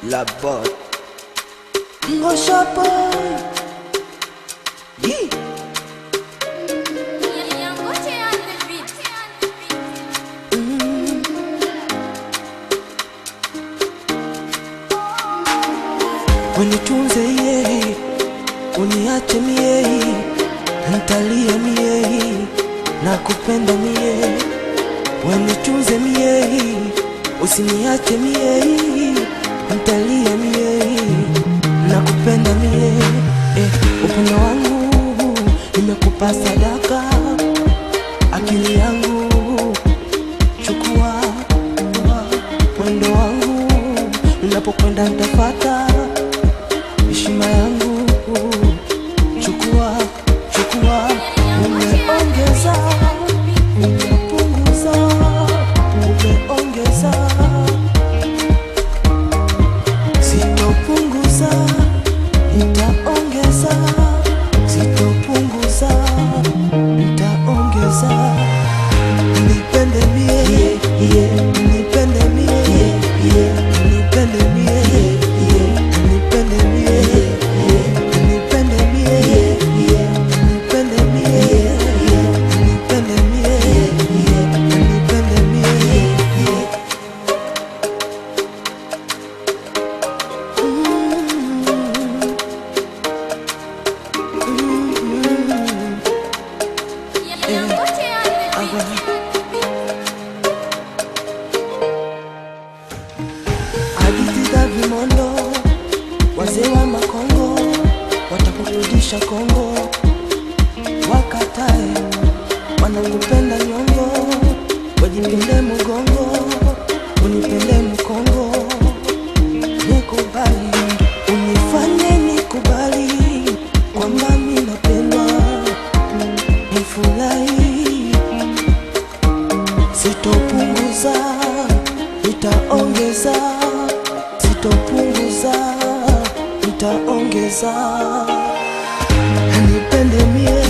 La botte Ngosha boy Unitunze yeye, uniache mie, nitalia mie, nakupenda mie. Unitunze mie, usiniache mie, nitalia mie, nakupenda mie. Upendo wangu nimekupa sadaka, akili yangu chukua. Mwendo wangu ninapokwenda nitafuata, heshima yangu chukua, chukua. Umeongeza, umepunguza, umeongeza, sitopunguza, nitaongeza, sitopunguza, nitaongeza. Nipende mie, nipende mie, nipende mie, nipende mie, nipende mie, nipende mie, nipende mie, hadithi za vimondo, wazee wa Makongo watakurudisha Kongo, wakatae wanakupenda nyongo, wajipinde mgongo, unipende mkongo, nikubali, unifanye nikubali kwamba mimi napendwa, nifurahi, sitopunguza, nitaongeza, sitopunguza, nitaongeza. Nipende mie,